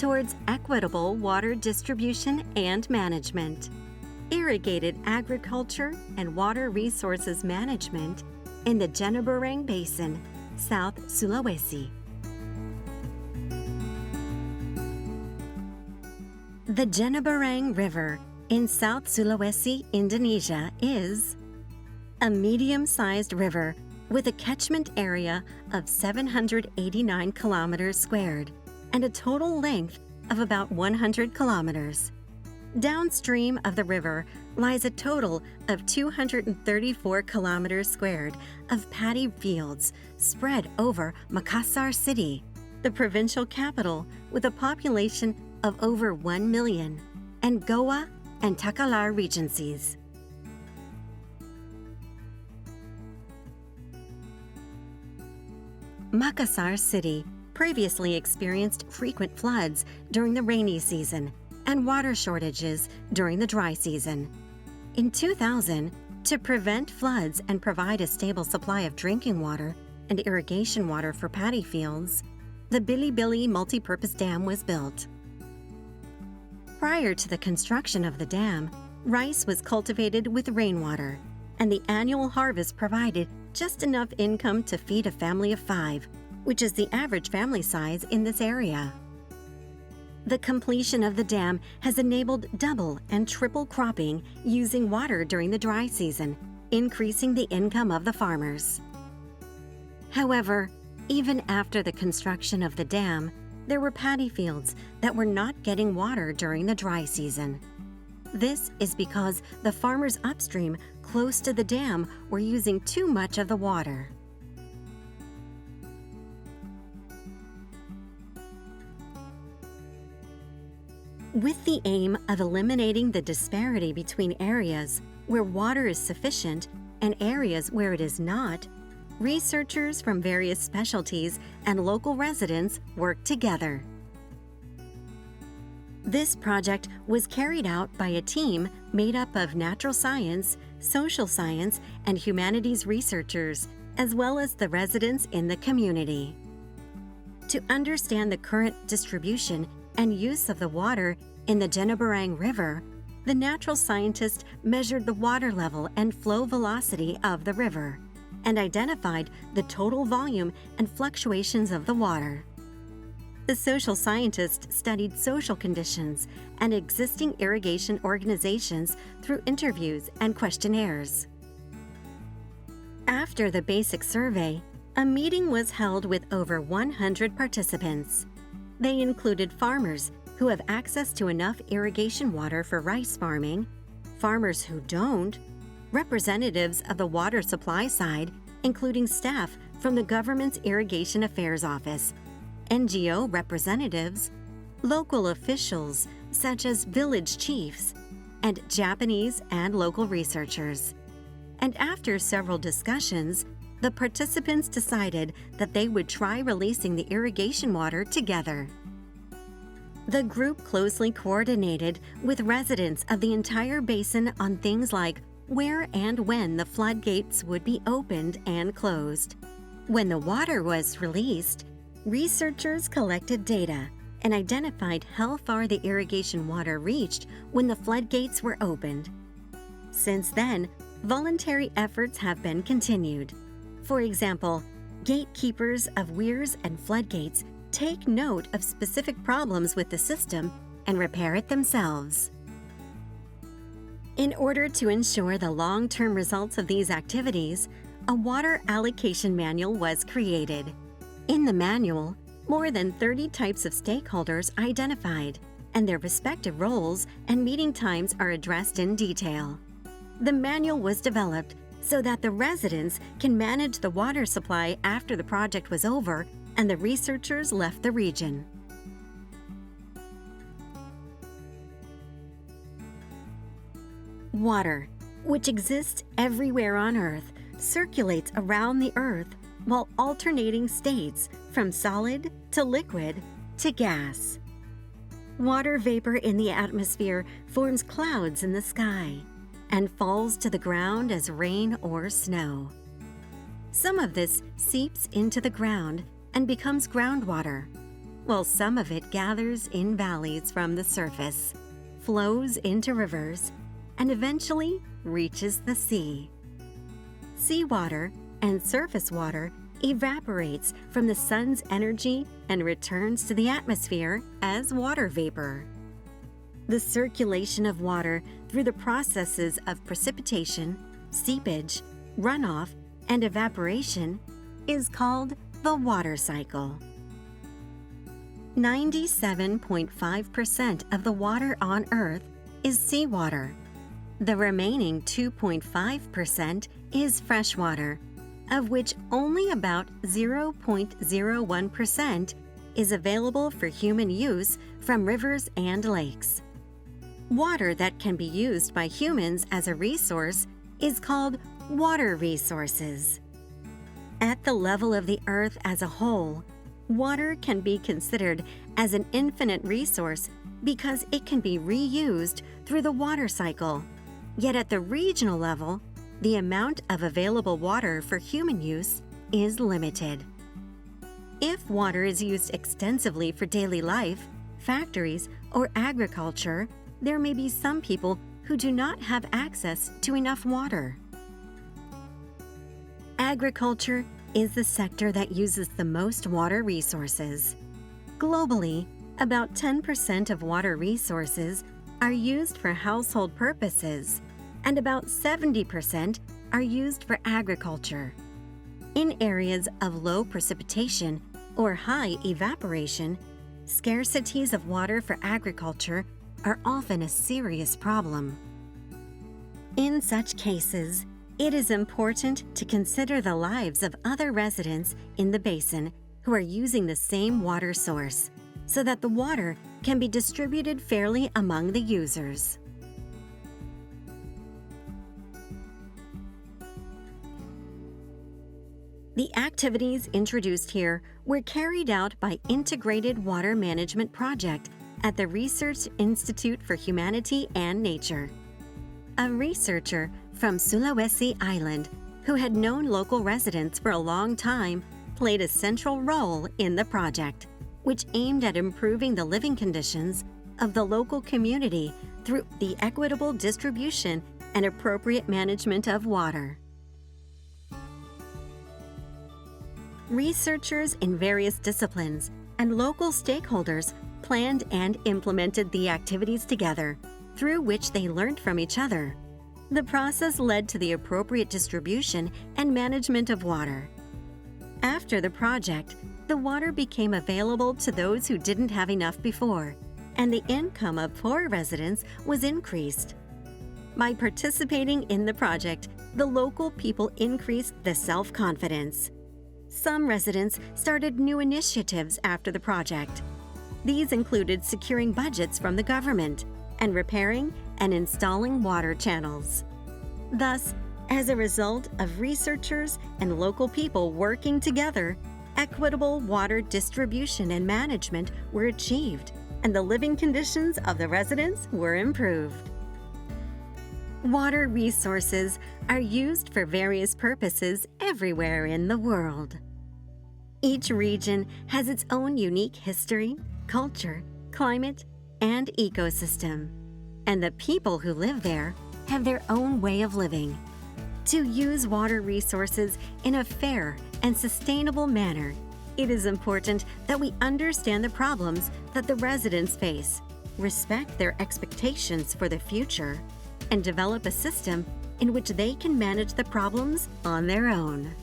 towards equitable water distribution and management, irrigated agriculture and water resources management in the Jeneberang Basin, South Sulawesi. The Jeneberang River in South Sulawesi, Indonesia is a medium-sized river with a catchment area of 789 kilometers squared and a total length of about 100 kilometers. Downstream of the river lies a total of 234 kilometers squared of paddy fields spread over Makassar City, the provincial capital with a population of over 1 million, and Goa and Takalar regencies. Makassar City previously experienced frequent floods during the rainy season and water shortages during the dry season. In 2000, to prevent floods and provide a stable supply of drinking water and irrigation water for paddy fields, the Bili-Bili multipurpose dam was built. Prior to the construction of the dam, rice was cultivated with rainwater, and the annual harvest provided just enough income to feed a family of 5, which is the average family size in this area. The completion of the dam has enabled double and triple cropping using water during the dry season, increasing the income of the farmers. However, even after the construction of the dam, there were paddy fields that were not getting water during the dry season. This is because the farmers upstream close to the dam were using too much of the water. With the aim of eliminating the disparity between areas where water is sufficient and areas where it is not, researchers from various specialties and local residents worked together. This project was carried out by a team made up of natural science, social science, and humanities researchers, as well as the residents in the community. To understand the current distribution and use of the water in the Jeneberang River, the natural scientist measured the water level and flow velocity of the river and identified the total volume and fluctuations of the water. The social scientist studied social conditions and existing irrigation organizations through interviews and questionnaires. After the basic survey, a meeting was held with over 100 participants. They included farmers who have access to enough irrigation water for rice farming, farmers who don't, representatives of the water supply side, including staff from the government's Irrigation Affairs Office, NGO representatives, local officials such as village chiefs, and Japanese and local researchers. And after several discussions, the participants decided that they would try releasing the irrigation water together. The group closely coordinated with residents of the entire basin on things like where and when the floodgates would be opened and closed. When the water was released, researchers collected data and identified how far the irrigation water reached when the floodgates were opened. Since then, voluntary efforts have been continued. For example, gatekeepers of weirs and floodgates take note of specific problems with the system and repair it themselves. In order to ensure the long-term results of these activities, a water allocation manual was created. In the manual, more than 30 types of stakeholders identified, and their respective roles and meeting times are addressed in detail. The manual was developed so that the residents can manage the water supply after the project was over and the researchers left the region. Water, which exists everywhere on Earth, circulates around the Earth while alternating states from solid to liquid to gas. Water vapor in the atmosphere forms clouds in the sky and falls to the ground as rain or snow. Some of this seeps into the ground and becomes groundwater, while some of it gathers in valleys from the surface, flows into rivers, and eventually reaches the sea. Seawater and surface water evaporates from the sun's energy and returns to the atmosphere as water vapor. The circulation of water through the processes of precipitation, seepage, runoff, and evaporation is called the water cycle. 97.5% of the water on Earth is seawater. The remaining 2.5% is freshwater, of which only about 0.01% is available for human use from rivers and lakes. Water that can be used by humans as a resource is called water resources. At the level of the Earth as a whole, water can be considered as an infinite resource because it can be reused through the water cycle. Yet at the regional level, the amount of available water for human use is limited. If water is used extensively for daily life, factories, or agriculture, there may be some people who do not have access to enough water. Agriculture is the sector that uses the most water resources. Globally, about 10% of water resources are used for household purposes, and about 70% are used for agriculture. In areas of low precipitation or high evaporation, scarcities of water for agriculture are often a serious problem. In such cases, it is important to consider the lives of other residents in the basin who are using the same water source, so that the water can be distributed fairly among the users. The activities introduced here were carried out by Integrated Water Management Project at the Research Institute for Humanity and Nature. A researcher from Sulawesi Island who had known local residents for a long time played a central role in the project, which aimed at improving the living conditions of the local community through the equitable distribution and appropriate management of water. Researchers in various disciplines and local stakeholders planned and implemented the activities together, through which they learned from each other. The process led to the appropriate distribution and management of water. After the project, the water became available to those who didn't have enough before, and the income of poor residents was increased. By participating in the project, the local people increased the self-confidence. Some residents started new initiatives after the project. These included securing budgets from the government and repairing and installing water channels. Thus, as a result of researchers and local people working together, equitable water distribution and management were achieved, and the living conditions of the residents were improved. Water resources are used for various purposes everywhere in the world. Each region has its own unique history, culture, climate, and ecosystem, and the people who live there have their own way of living. To use water resources in a fair and sustainable manner, it is important that we understand the problems that the residents face, respect their expectations for the future, and develop a system in which they can manage the problems on their own.